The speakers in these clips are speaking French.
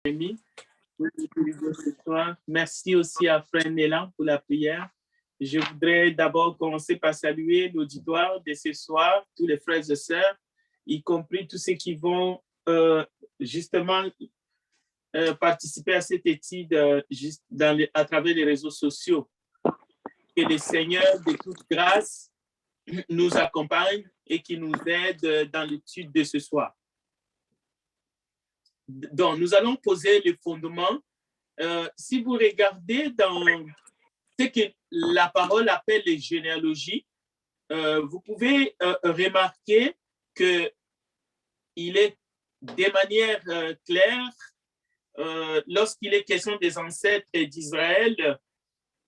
Rémi pour l'utiliser ce soir. Merci aussi à Frère Nélan pour la prière. Je voudrais d'abord commencer par saluer l'auditoire de ce soir, tous les frères et sœurs, y compris tous ceux qui vont justement participer à cette étude à travers les réseaux sociaux. Que le Seigneur de toute grâce nous accompagne et qui nous aide dans l'étude de ce soir. Donc, nous allons poser le fondement. Si vous regardez dans ce que la parole appelle les généalogies, vous pouvez remarquer qu'il est de manière claire, lorsqu'il est question des ancêtres d'Israël,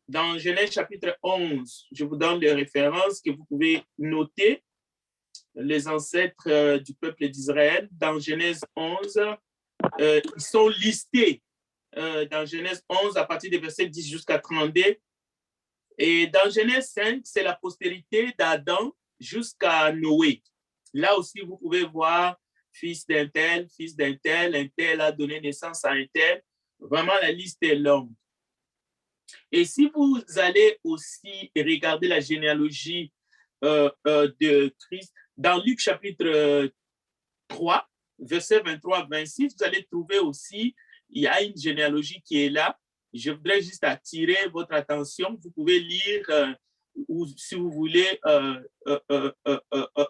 dans Genèse chapitre 11, je vous donne les références que vous pouvez noter, les ancêtres du peuple d'Israël. Dans Genèse 11, ils sont listés dans Genèse 11 à partir des versets 10 jusqu'à 32. Et dans Genèse 5, c'est la postérité d'Adam jusqu'à Noé. Là aussi, vous pouvez voir fils d'un tel a donné naissance à un tel. Vraiment, la liste est longue. Et si vous allez aussi regarder la généalogie de Christ, dans Luc chapitre 3, versets 23 à 26, vous allez trouver aussi, il y a une généalogie qui est là. Je voudrais juste attirer votre attention. Vous pouvez lire, ou si vous voulez,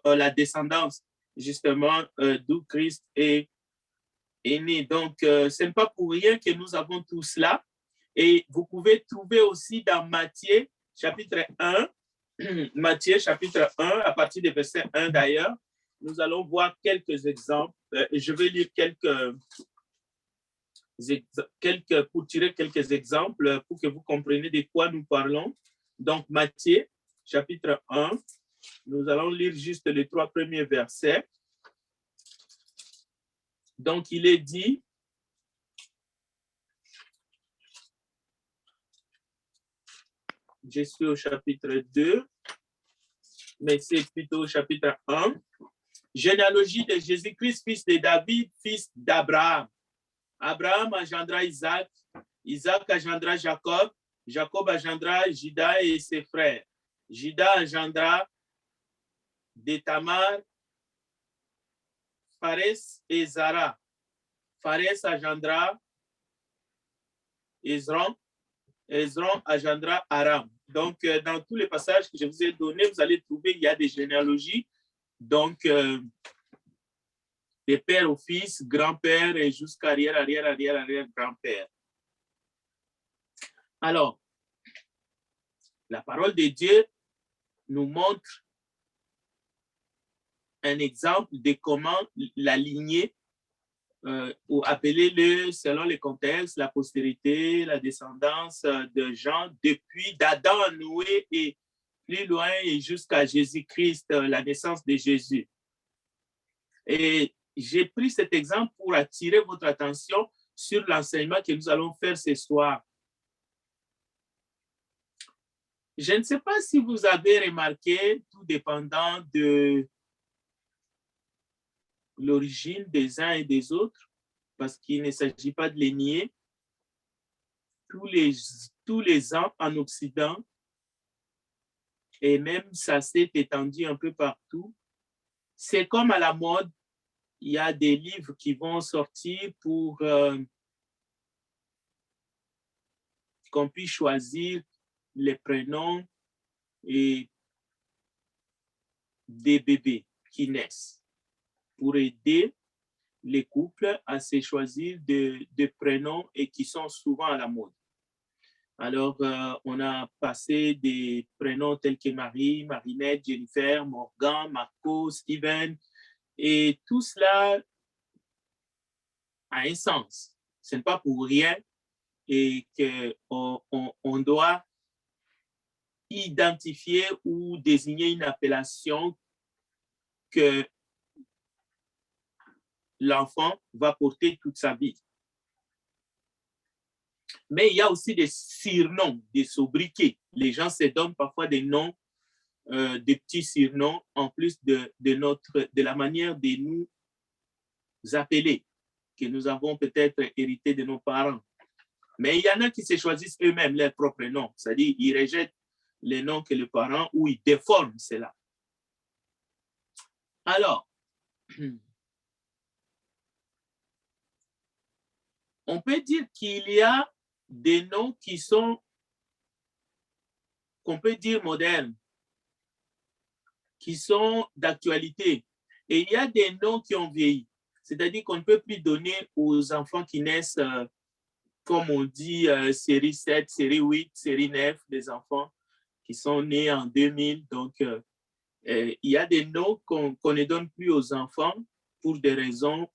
la descendance, justement, d'où Christ est né. Donc, ce n'est pas pour rien que nous avons tout cela. Et vous pouvez trouver aussi dans Matthieu, chapitre 1, Matthieu, chapitre 1, à partir du verset 1 d'ailleurs, nous allons voir quelques exemples. Je vais lire pour tirer quelques exemples pour que vous compreniez de quoi nous parlons. Donc, Matthieu, chapitre 1, nous allons lire juste les 3 premiers versets. Donc, il est dit, je suis au chapitre 2, mais c'est plutôt au chapitre 1. Généalogie de Jésus-Christ, fils de David, fils d'Abraham. Abraham engendra Isaac, Isaac engendra Jacob, Jacob engendra Juda et ses frères. Juda engendra de Tamar, Phares et Zara. Phares engendra Hezron, Hezron engendra Aram. Donc, dans tous les passages que je vous ai donnés, vous allez trouver, il y a des généalogies. Donc, de père au fils, grand-père et jusqu'à arrière-grand-père. Alors, la parole de Dieu nous montre un exemple de comment la lignée, ou appelez-le selon les contextes, la postérité, la descendance de gens, depuis d'Adam à Noé et plus loin et jusqu'à Jésus-Christ, la naissance de Jésus. Et j'ai pris cet exemple pour attirer votre attention sur l'enseignement que nous allons faire ce soir. Je ne sais pas si vous avez remarqué, tout dépendant de l'origine des uns et des autres, parce qu'il ne s'agit pas de les nier, tous les ans en Occident, et même ça s'est étendu un peu partout, c'est comme à la mode, il y a des livres qui vont sortir pour qu'on puisse choisir les prénoms et des bébés qui naissent pour aider les couples à se choisir des prénoms et qui sont souvent à la mode. Alors, on a passé des prénoms tels que Marie, Marinette, Jennifer, Morgan, Marco, Steven, et tout cela a un sens. Ce n'est pas pour rien et qu'on doit identifier ou désigner une appellation que l'enfant va porter toute sa vie. Mais il y a aussi des surnoms, des sobriquets. Les gens se donnent parfois des noms, des petits surnoms, en plus de la manière de nous appeler. que nous avons peut-être hérité de nos parents. Mais il y en a qui se choisissent eux-mêmes leurs propres noms, c'est-à-dire ils rejettent les noms que les parents ou ils déforment cela. Alors, on peut dire qu'il y a des noms qui sont, qu'on peut dire modernes, qui sont d'actualité. Et il y a des noms qui ont vieilli. C'est-à-dire qu'on ne peut plus donner aux enfants qui naissent, comme on dit, série 7, série 8, série 9, des enfants qui sont nés en 2000. Donc, il y a des noms qu'on ne donne plus aux enfants pour des raisons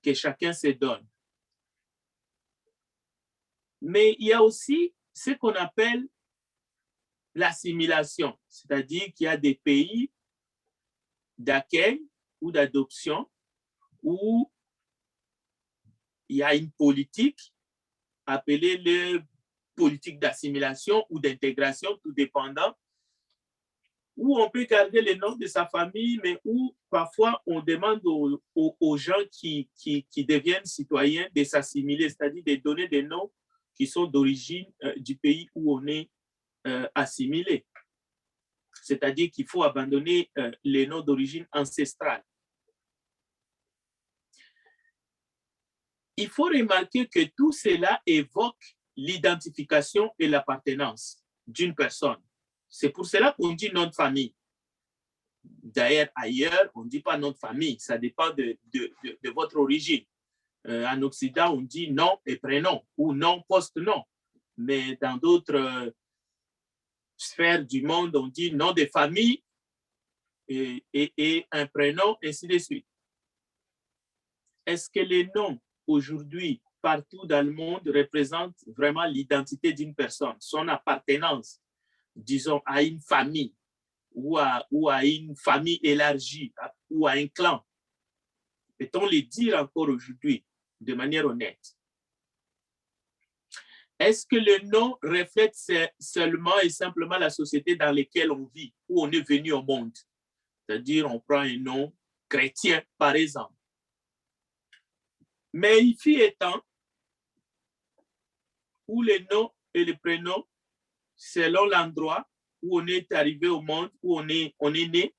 que chacun se donne. Mais il y a aussi ce qu'on appelle l'assimilation, c'est-à-dire qu'il y a des pays d'accueil ou d'adoption où il y a une politique appelée le politique d'assimilation ou d'intégration, tout dépendant, où on peut garder le nom de sa famille, mais où parfois on demande aux gens qui deviennent citoyens de s'assimiler, c'est-à-dire de donner des noms qui sont d'origine du pays où on est assimilé. C'est-à-dire qu'il faut abandonner les noms d'origine ancestrale. Il faut remarquer que tout cela évoque l'identification et l'appartenance d'une personne. C'est pour cela qu'on dit nom de famille. D'ailleurs, ailleurs, on ne dit pas nom de famille, ça dépend de votre origine. En Occident, on dit nom et prénom ou nom post-nom. Mais dans d'autres sphères du monde, on dit nom de famille et un prénom, ainsi de suite. Est-ce que les noms aujourd'hui, partout dans le monde, représentent vraiment l'identité d'une personne, son appartenance, disons, à une famille ou à une famille élargie ou à un clan? Peut-on le dire encore aujourd'hui de manière honnête? Est-ce que le nom reflète seulement et simplement la société dans laquelle on vit, où on est venu au monde? C'est-à-dire, on prend un nom chrétien, par exemple. Mais il fut un temps où les noms et les prénoms, selon l'endroit où on est arrivé au monde, où on est né,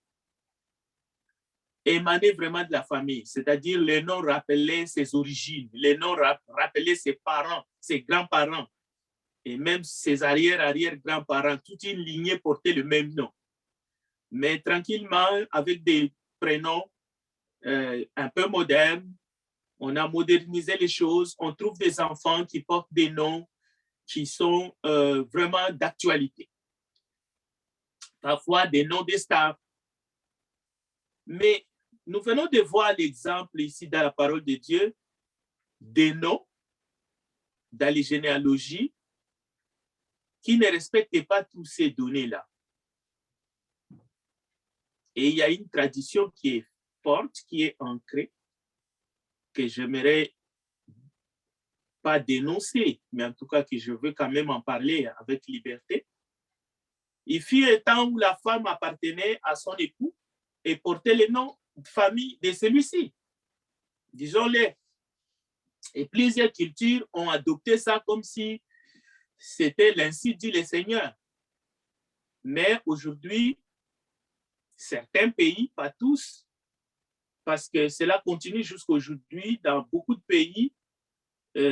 émanaient vraiment de la famille. C'est-à-dire, les noms rappelaient ses origines, les noms rappelaient ses parents, ses grands-parents, et même ses arrière-arrière-grands-parents. Toute une lignée portait le même nom. Mais tranquillement, avec des prénoms un peu modernes, on a modernisé les choses. On trouve des enfants qui portent des noms qui sont vraiment d'actualité. Parfois, des noms de stars. Mais nous venons de voir l'exemple ici dans la parole de Dieu des noms dans les généalogies qui ne respectent pas toutes ces données-là. Et il y a une tradition qui est forte, qui est ancrée, que j'aimerais pas dénoncer, mais en tout cas que je veux quand même en parler avec liberté. Il fut un temps où la femme appartenait à son époux et portait le nom de famille de celui-ci. Disons-le. Et plusieurs cultures ont adopté ça comme si c'était l'ainsi dit le Seigneur. Mais aujourd'hui, certains pays, pas tous, parce que cela continue jusqu'aujourd'hui, dans beaucoup de pays,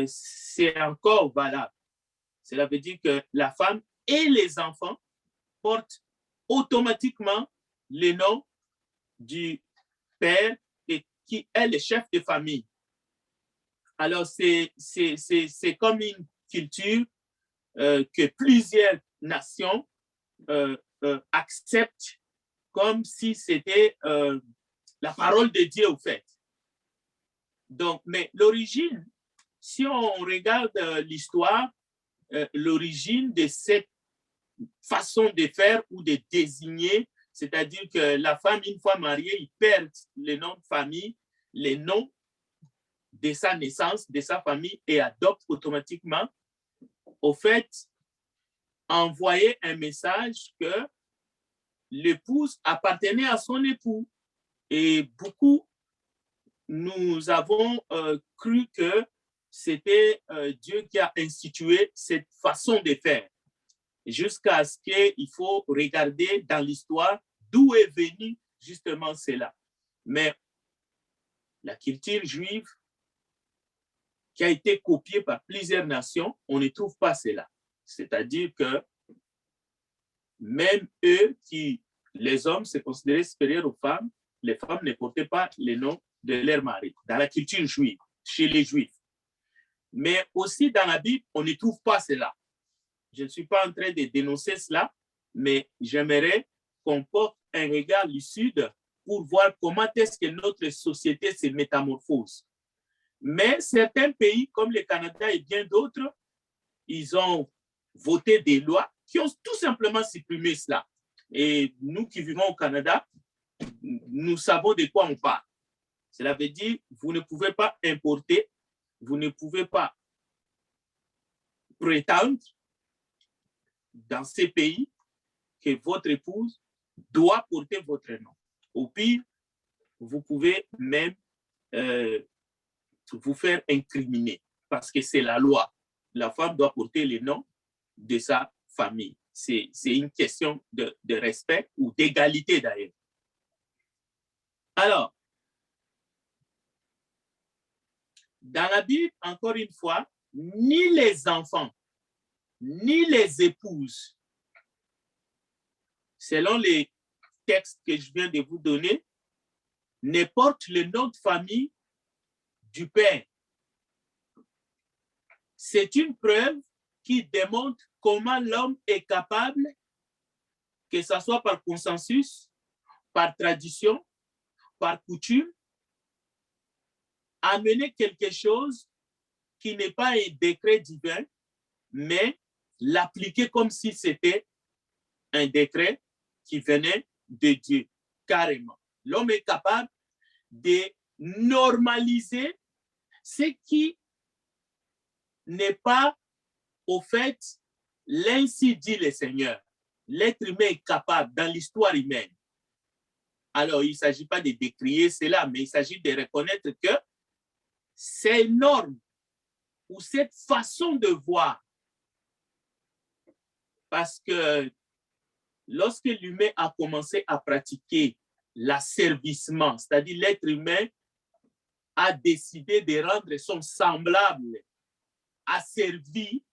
c'est encore valable. Cela veut dire que la femme et les enfants portent automatiquement le nom du père et qui est le chef de famille. Alors, c'est comme une culture que plusieurs nations acceptent comme si c'était la parole de Dieu, au fait. Donc, mais l'origine, si on regarde l'histoire, l'origine de cette façon de faire ou de désigner, c'est-à-dire que la femme, une fois mariée, il perd le nom de famille, les noms de sa naissance, de sa famille, et adopte automatiquement, au fait, envoyer un message que l'épouse appartenait à son époux. Et beaucoup nous avons cru que c'était Dieu qui a institué cette façon de faire, jusqu'à ce qu'il faut regarder dans l'histoire d'où est venu justement cela. Mais la culture juive qui a été copiée par plusieurs nations, on ne trouve pas cela. C'est-à-dire que même eux les hommes se considéraient supérieurs aux femmes, les femmes ne portaient pas le nom de leur mari, dans la culture juive, chez les Juifs. Mais aussi dans la Bible, on ne trouve pas cela. Je ne suis pas en train de dénoncer cela, mais j'aimerais qu'on porte un regard lucide pour voir comment est-ce que notre société se métamorphose. Mais certains pays, comme le Canada et bien d'autres, ils ont voté des lois qui ont tout simplement supprimé cela. Et nous qui vivons au Canada, nous savons de quoi on parle. Cela veut dire que vous ne pouvez pas importer, vous ne pouvez pas prétendre dans ces pays que votre épouse doit porter votre nom. Au pire, vous pouvez même vous faire incriminer parce que c'est la loi. La femme doit porter le nom de sa famille. C'est une question de respect ou d'égalité d'ailleurs. Alors, dans la Bible, encore une fois, ni les enfants, ni les épouses, selon les textes que je viens de vous donner, ne portent le nom de famille du père. C'est une preuve qui démontre comment l'homme est capable, que ce soit par consensus, par tradition, par coutume, amener quelque chose qui n'est pas un décret divin, mais l'appliquer comme si c'était un décret qui venait de Dieu, carrément. L'homme est capable de normaliser ce qui n'est pas au fait, l'ainsi dit le Seigneur. L'être humain est capable dans l'histoire humaine. Alors, il ne s'agit pas de décrier cela, mais il s'agit de reconnaître que ces normes ou cette façon de voir, parce que lorsque l'humain a commencé à pratiquer l'asservissement, c'est-à-dire l'être humain a décidé de rendre son semblable asservi,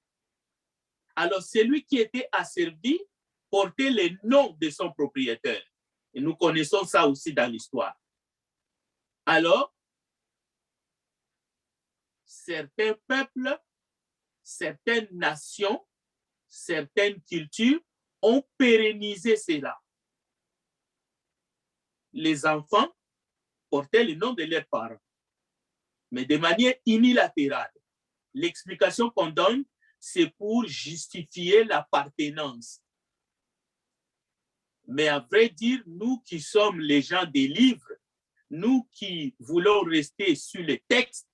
alors celui qui était asservi portait le nom de son propriétaire. Et nous connaissons ça aussi dans l'histoire. Alors, certains peuples, certaines nations, certaines cultures ont pérennisé cela. Les enfants portaient le nom de leurs parents, mais de manière unilatérale. L'explication qu'on donne, c'est pour justifier l'appartenance. Mais à vrai dire, nous qui sommes les gens des livres, nous qui voulons rester sur les textes,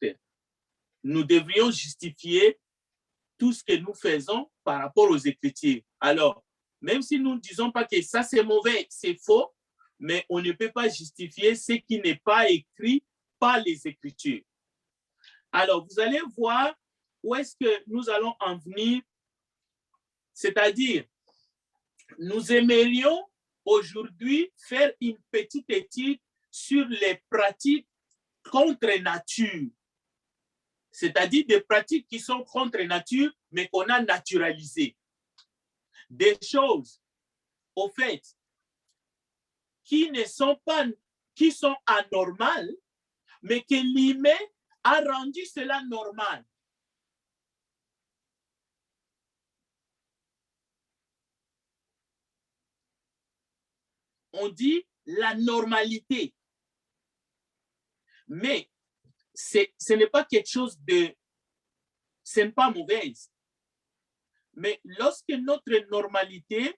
nous devrions justifier tout ce que nous faisons par rapport aux Écritures. Alors, même si nous ne disons pas que ça c'est mauvais, c'est faux, mais on ne peut pas justifier ce qui n'est pas écrit par les Écritures. Alors, vous allez voir où est-ce que nous allons en venir, c'est-à-dire, nous aimerions aujourd'hui faire une petite étude sur les pratiques contre nature, c'est-à-dire des pratiques qui sont contre nature, mais qu'on a naturalisées. Des choses, au fait, qui sont anormales, mais que l'humain a rendu cela normal. On dit la normalité. Mais ce n'est pas quelque chose de... Ce n'est pas mauvaise. Mais lorsque notre normalité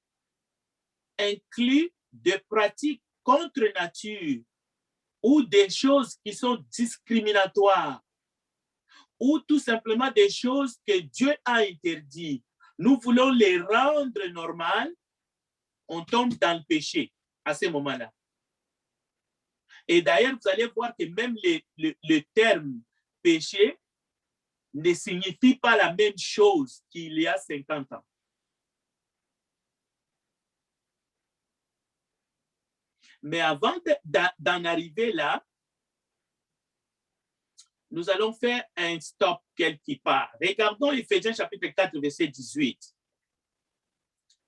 inclut des pratiques contre nature ou des choses qui sont discriminatoires ou tout simplement des choses que Dieu a interdites, nous voulons les rendre normales, on tombe dans le péché à ce moment-là. Et d'ailleurs, vous allez voir que même le terme péché ne signifie pas la même chose qu'il y a 50 ans. Mais avant d'en arriver là, nous allons faire un stop quelque part. Regardons Éphésiens chapitre 4, verset 18.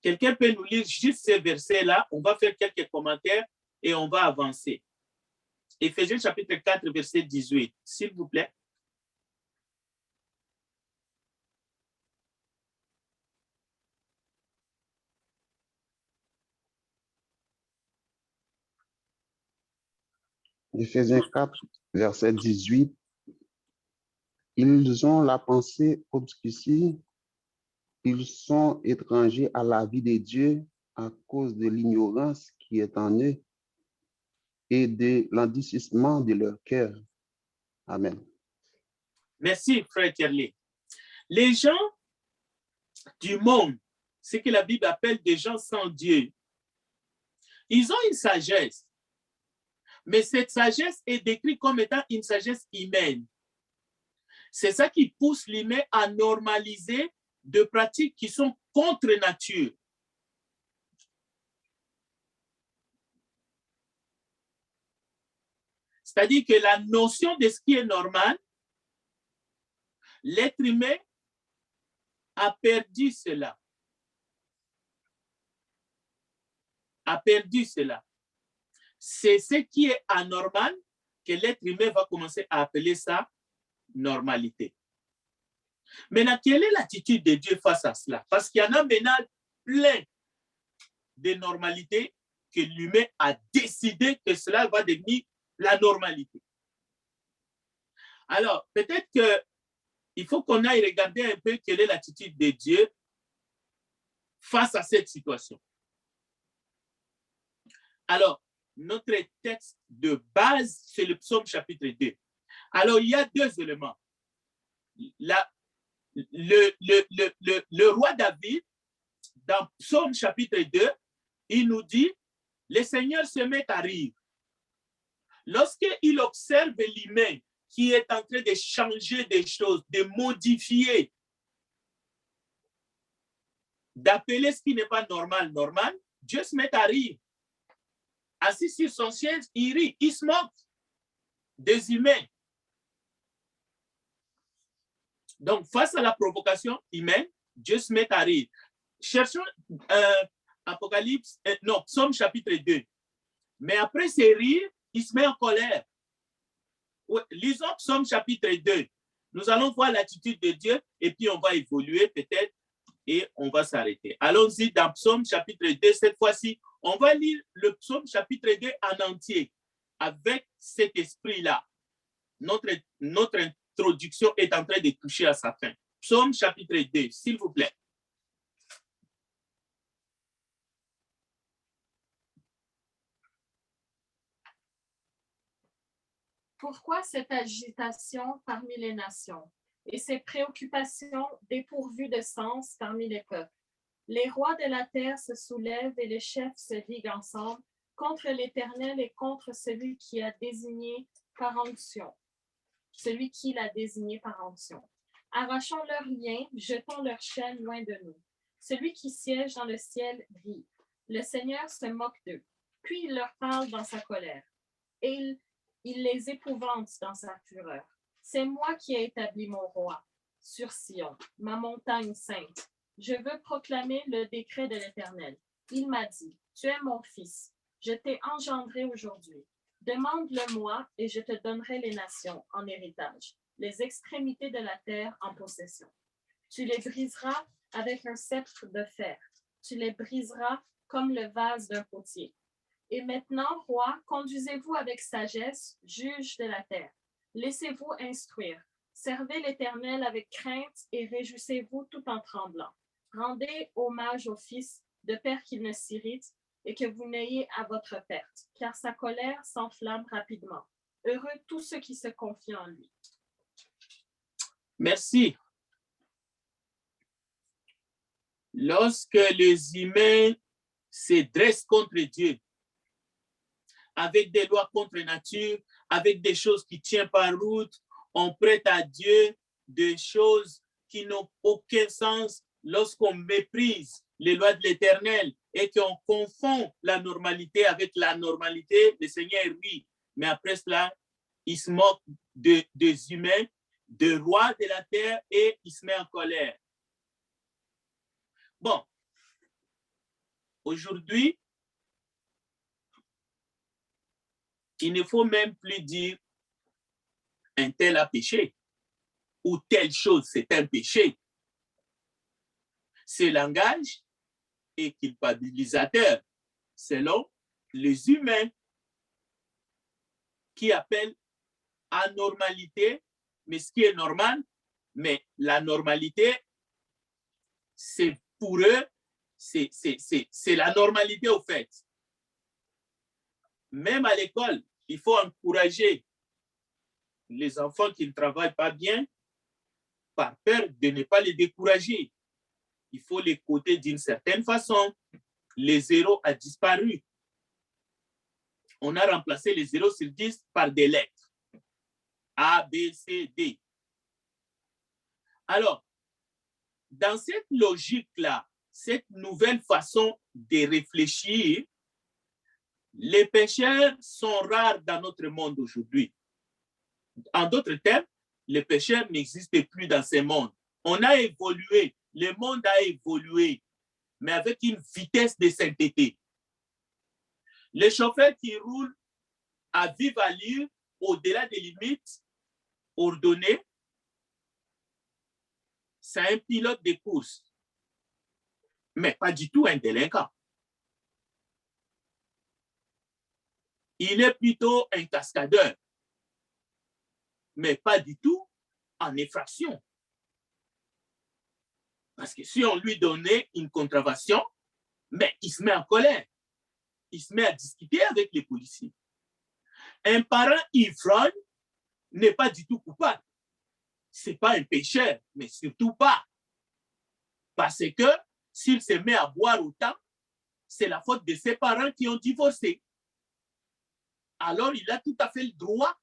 Quelqu'un peut nous lire juste ces versets-là. On va faire quelques commentaires et on va avancer. Éphésiens chapitre 4, verset 18, s'il vous plaît. Éphésiens 4, verset 18. Ils ont la pensée obscurcie, ils sont étrangers à la vie de Dieu à cause de l'ignorance qui est en eux et de l'endurcissement de leur cœur. Amen. Merci, frère Kerley. Les gens du monde, ce que la Bible appelle des gens sans Dieu, ils ont une sagesse. Mais cette sagesse est décrite comme étant une sagesse humaine. C'est ça qui pousse l'humain à normaliser des pratiques qui sont contre nature. C'est-à-dire que la notion de ce qui est normal, l'être humain a perdu cela. A perdu cela. C'est ce qui est anormal que l'être humain va commencer à appeler ça normalité. Maintenant, quelle est l'attitude de Dieu face à cela? Parce qu'il y en a maintenant plein de normalités que l'humain a décidé que cela va devenir la normalité. Alors, peut-être qu'il faut qu'on aille regarder un peu quelle est l'attitude de Dieu face à cette situation. Alors, notre texte de base, c'est le psaume chapitre 2. Alors, il y a deux éléments. Le roi David, dans psaume chapitre 2, il nous dit, le Seigneur se met à rire. Lorsqu'il observe l'humain qui est en train de changer des choses, de modifier, d'appeler ce qui n'est pas normal, normal, Dieu se met à rire. Assis sur son siège, il rit, il se moque des humains. Donc, face à la provocation humaine, Dieu se met à rire. Cherchons Psaume chapitre 2. Mais après ces rires, il se met en colère. Lisons Psaume chapitre 2. Nous allons voir l'attitude de Dieu et puis on va évoluer peut-être et on va s'arrêter. Allons-y dans Psaume chapitre 2. Cette fois-ci, on va lire le Psaume chapitre 2 en entier avec cet esprit-là. Notre introduction est en train de toucher à sa fin. Psaume chapitre 2, s'il vous plaît. Pourquoi cette agitation parmi les nations et ces préoccupations dépourvues de sens parmi les peuples? Les rois de la terre se soulèvent et les chefs se liguent ensemble contre l'Éternel et contre celui qui a désigné par onction. Celui qui l'a désigné par onction. Arrachons leurs liens, jetons leurs chaînes loin de nous. Celui qui siège dans le ciel rit. Le Seigneur se moque d'eux. Puis il leur parle dans sa colère. Et il les épouvante dans sa fureur. C'est moi qui ai établi mon roi sur Sion, ma montagne sainte. Je veux proclamer le décret de l'Éternel. Il m'a dit, tu es mon fils, je t'ai engendré aujourd'hui. Demande-le-moi et je te donnerai les nations en héritage, les extrémités de la terre en possession. Tu les briseras avec un sceptre de fer. Tu les briseras comme le vase d'un potier. Et maintenant, roi, conduisez-vous avec sagesse, juge de la terre. Laissez-vous instruire. Servez l'Éternel avec crainte et réjouissez-vous tout en tremblant. Rendez hommage au Fils, de peur qu'il ne s'irrite et que vous n'ayez à votre perte, car sa colère s'enflamme rapidement. Heureux tous ceux qui se confient en lui. Merci. Lorsque les humains se dressent contre Dieu, avec des lois contre nature, avec des choses qui ne tiennent pas route. On prête à Dieu des choses qui n'ont aucun sens lorsqu'on méprise les lois de l'Éternel et qu'on confond la normalité avec la normalité. Le Seigneur, oui, mais après cela, il se moque des humains, des rois de la terre et il se met en colère. Bon, aujourd'hui, il ne faut même plus dire un tel a péché ou telle chose, c'est un péché. Ce langage est culpabilisateur selon les humains qui appellent anormalité, mais ce qui est normal, mais la normalité, c'est pour eux, c'est la normalité au fait. Même à l'école, il faut encourager les enfants qui ne travaillent pas bien par peur de ne pas les décourager. Il faut les coder d'une certaine façon. Les zéros ont disparu. On a remplacé les 0 sur 10 par des lettres. A, B, C, D. Alors, dans cette logique-là, cette nouvelle façon de réfléchir, les pécheurs sont rares dans notre monde aujourd'hui. En d'autres termes, les pécheurs n'existent plus dans ce monde. On a évolué, le monde a évolué, mais avec une vitesse de sainteté. Les chauffeurs qui roulent à vive allure, au-delà des limites ordonnées, c'est un pilote de course, mais pas du tout un délinquant. Il est plutôt un cascadeur, mais pas du tout en effraction. Parce que si on lui donnait une contravention, mais il se met en colère. Il se met à discuter avec les policiers. Un parent ivrogne n'est pas du tout coupable. Ce n'est pas un pécheur, mais surtout pas. Parce que s'il se met à boire autant, c'est la faute de ses parents qui ont divorcé. Alors, il a tout à fait le droit.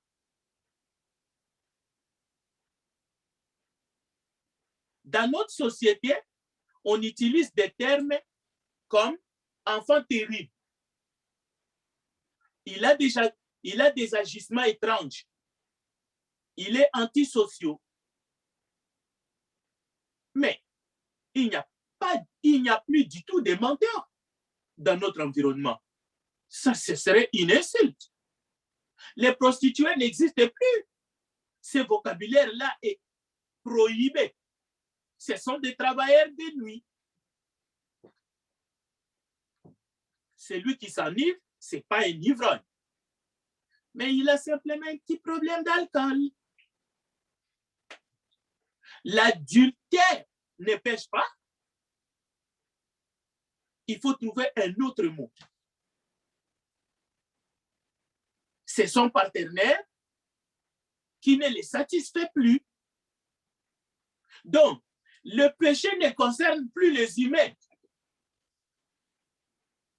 Dans notre société, on utilise des termes comme enfant terrible. Il a des agissements étranges. Il est antisocial. Mais il n'y a plus du tout de menteurs dans notre environnement. Ça, ce serait une insulte. Les prostituées n'existent plus. Ce vocabulaire-là est prohibé. Ce sont des travailleurs de nuit. Celui qui s'enivre, ce n'est pas un ivrogne. Mais il a simplement un petit problème d'alcool. L'adultère ne pêche pas. Il faut trouver un autre mot. C'est son partenaire qui ne le satisfait plus. Donc, le péché ne concerne plus les humains.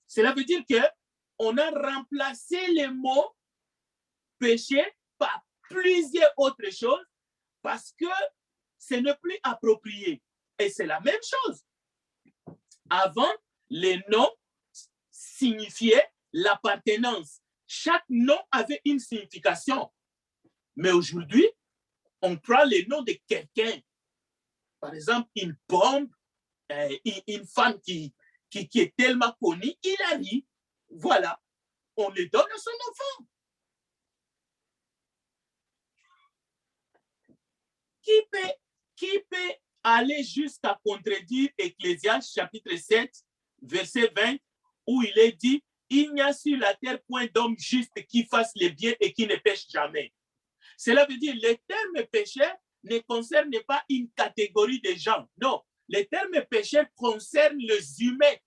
Cela veut dire qu'on a remplacé le mot péché par plusieurs autres choses parce que ce n'est plus approprié. Et c'est la même chose. Avant, les noms signifiaient l'appartenance. Chaque nom avait une signification. Mais aujourd'hui, on prend le nom de quelqu'un. Par exemple, une bombe, une femme qui est tellement connue, Hilary. Voilà, on le donne à son enfant. Qui peut aller jusqu'à contredire Ecclésiaste chapitre 7, verset 20, où il est dit « Il n'y a sur la terre point d'homme juste qui fasse le bien et qui ne pêche jamais. » Cela veut dire que le terme pécheur ne concerne pas une catégorie de gens. Non, le terme pécheur concerne les humains,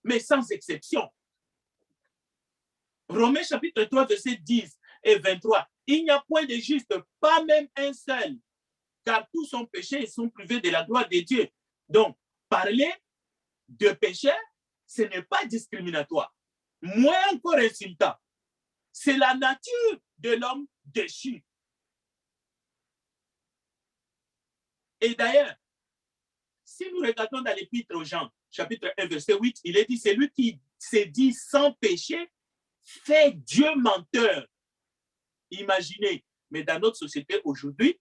mais sans exception. Romains chapitre 3, verset 10 et 23. Il n'y a point de juste, pas même un seul, car tous sont péchés et sont privés de la gloire de Dieu. Donc, parler de pécheur, ce n'est pas discriminatoire. moins encore insultant. C'est la nature de l'homme déchu. Et d'ailleurs, si nous regardons dans l'Épître aux Jean, chapitre 1, verset 8, il est dit, c'est lui qui s'est dit sans péché, fait Dieu menteur. Imaginez, mais dans notre société aujourd'hui,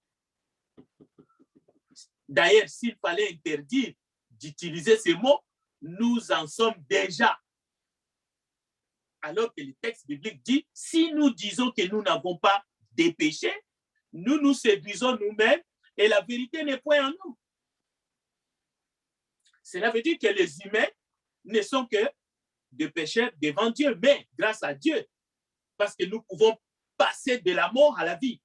d'ailleurs, s'il fallait interdire d'utiliser ces mots, nous en sommes déjà. Alors que le texte biblique dit, si nous disons que nous n'avons pas de péché, nous nous séduisons nous-mêmes et la vérité n'est point en nous. Cela veut dire que les humains ne sont que des pécheurs devant Dieu, mais grâce à Dieu, parce que nous pouvons passer de la mort à la vie.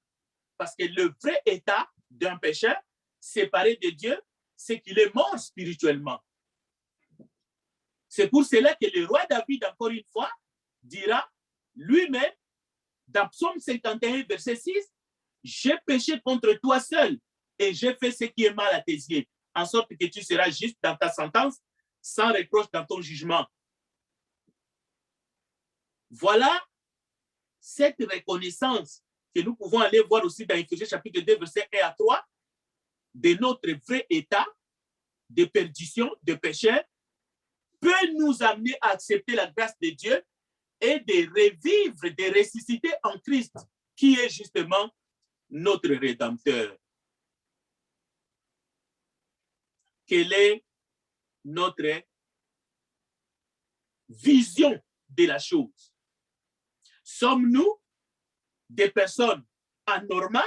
Parce que le vrai état d'un pécheur séparé de Dieu, c'est qu'il est mort spirituellement. C'est pour cela que le roi David, encore une fois, dira lui-même, dans Psaume 51, verset 6, « J'ai péché contre toi seul et j'ai fait ce qui est mal à tes yeux, en sorte que tu seras juste dans ta sentence, sans reproche dans ton jugement. » Voilà cette reconnaissance que nous pouvons aller voir aussi dans Éphésiens chapitre 2, verset 1 à 3, de notre vrai état de perdition, de péché, peut nous amener à accepter la grâce de Dieu et de revivre, de ressusciter en Christ, qui est justement notre Rédempteur. Quelle est notre vision de la chose? Sommes-nous des personnes anormales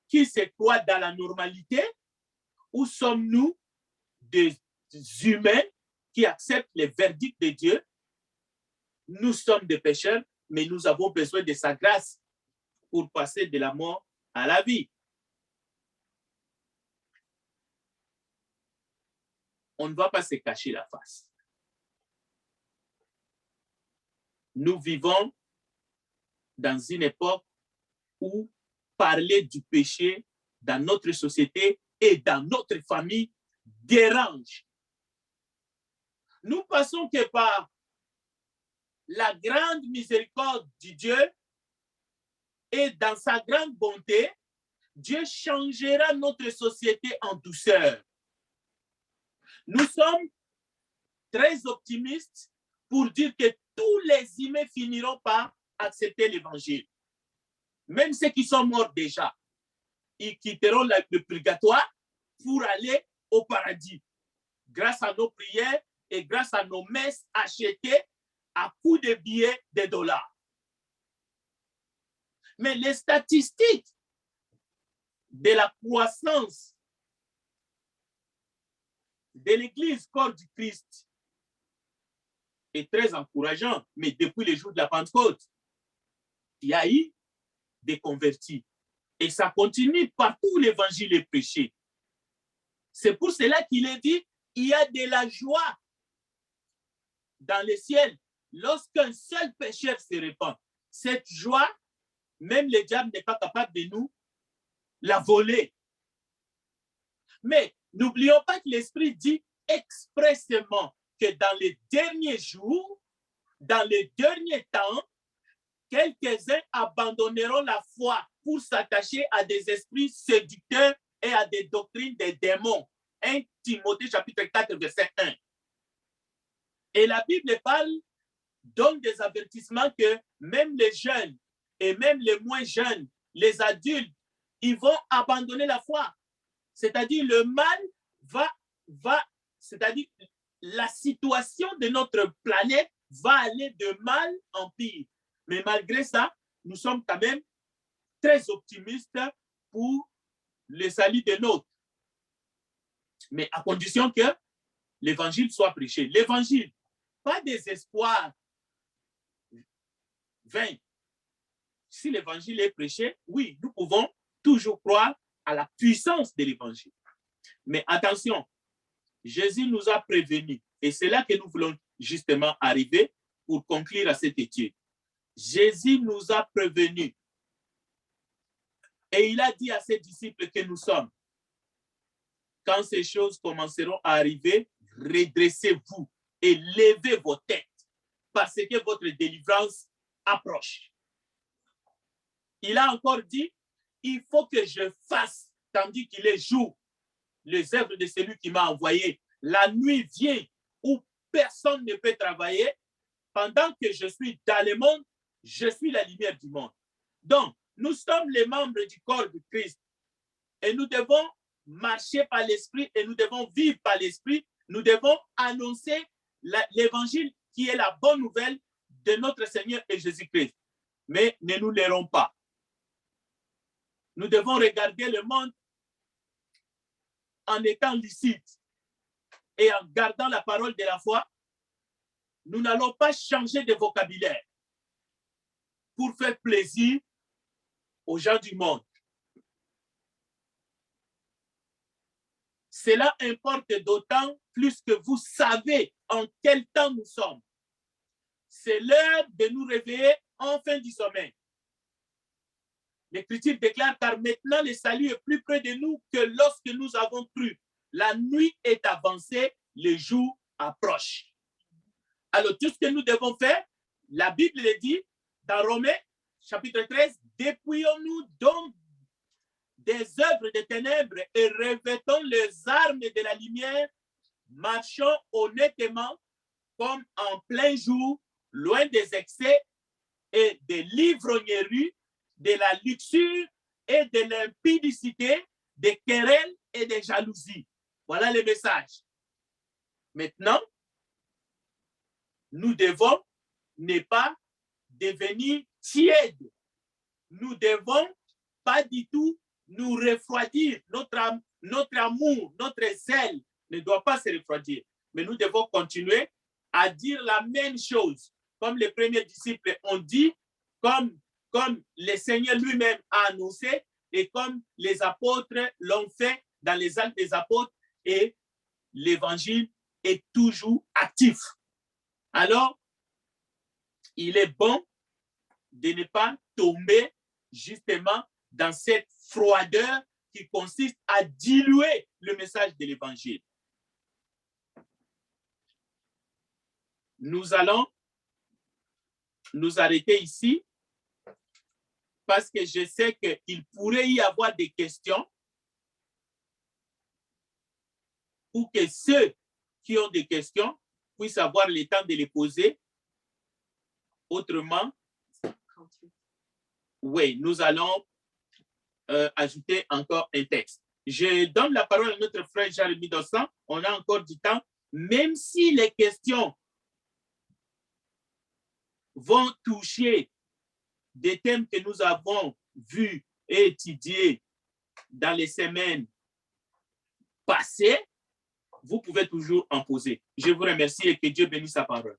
qui se croient dans la normalité ou sommes-nous des humains qui acceptent les verdicts de Dieu? Nous sommes des pécheurs, mais nous avons besoin de sa grâce pour passer de la mort à la vie. On ne va pas se cacher la face. Nous vivons dans une époque où parler du péché dans notre société et dans notre famille dérange. Nous pensons que par la grande miséricorde de Dieu et dans sa grande bonté, Dieu changera notre société en douceur. Nous sommes très optimistes pour dire que tous les humains finiront par accepter l'évangile. Même ceux qui sont morts déjà, ils quitteront le purgatoire pour aller au paradis. Grâce à nos prières et grâce à nos messes achetées à coups de billets de dollars. Mais les statistiques de la croissance de l'Église corps du Christ est très encourageant. Mais depuis le jour de la Pentecôte, il y a eu des convertis. Et ça continue partout où l'évangile est prêché. C'est pour cela qu'il est dit, il y a de la joie dans le ciel lorsqu'un seul pécheur se répand. Cette joie, même le diable n'est pas capable de nous la voler. Mais n'oublions pas que l'Esprit dit expressément que dans les derniers jours, dans les derniers temps, quelques-uns abandonneront la foi pour s'attacher à des esprits séducteurs et à des doctrines des démons. 1 Timothée chapitre 4, verset 1. Et la Bible donne des avertissements que même les jeunes et même les moins jeunes, les adultes, ils vont abandonner la foi. C'est-à-dire le mal c'est-à-dire la situation de notre planète va aller de mal en pire. Mais malgré ça, nous sommes quand même très optimistes pour le salut de l'autre. Mais à condition que l'évangile soit prêché. L'évangile, pas des espoirs vains. Si l'évangile est prêché, oui, nous pouvons toujours croire à la puissance de l'évangile. Mais attention, Jésus nous a prévenus. Et c'est là que nous voulons justement arriver pour conclure à cette étude. Jésus nous a prévenus. Et il a dit à ses disciples que nous sommes. Quand ces choses commenceront à arriver, redressez-vous et levez vos têtes. parce que votre délivrance approche. Il a encore dit, il faut que je fasse, tandis qu'il est jour, les œuvres de celui qui m'a envoyé. La nuit vient où personne ne peut travailler. Pendant que je suis dans le monde, je suis la lumière du monde. Donc, nous sommes les membres du corps de Christ et nous devons marcher par l'esprit et nous devons vivre par l'esprit. Nous devons annoncer l'évangile qui est la bonne nouvelle de notre Seigneur et Jésus-Christ. Mais ne nous laissons pas. Nous devons regarder le monde en étant lucide et en gardant la parole de la foi. Nous n'allons pas changer de vocabulaire pour faire plaisir aux gens du monde. Cela importe d'autant plus que vous savez en quel temps nous sommes. C'est l'heure de nous réveiller en fin du sommeil. L'Écriture déclare, car maintenant le salut est plus près de nous que lorsque nous avons cru. La nuit est avancée, le jour approche. Alors, tout ce que nous devons faire, la Bible le dit dans Romains, chapitre 13, dépouillons-nous donc des œuvres des ténèbres et revêtons les armes de la lumière, marchons honnêtement comme en plein jour, loin des excès et des l'ivrognerie, de la luxure et de l'impudicité, des querelles et des jalousies. Voilà le message. Maintenant, nous devons ne pas devenir tièdes. Nous devons pas du tout nous refroidir. Notre amour, notre zèle ne doit pas se refroidir. Mais nous devons continuer à dire la même chose. Comme les premiers disciples ont dit, comme le Seigneur lui-même a annoncé et comme les apôtres l'ont fait dans les actes des apôtres, et l'évangile est toujours actif. Alors, il est bon de ne pas tomber justement dans cette froideur qui consiste à diluer le message de l'évangile. Nous allons nous arrêter ici parce que je sais qu'il pourrait y avoir des questions pour que ceux qui ont des questions puissent avoir le temps de les poser. Autrement, oui, nous allons ajouter encore un texte. Je donne la parole à notre frère Jérémie Dossan. On a encore du temps. Même si les questions vont toucher des thèmes que nous avons vus et étudiés dans les semaines passées, vous pouvez toujours en poser. Je vous remercie et que Dieu bénisse sa parole.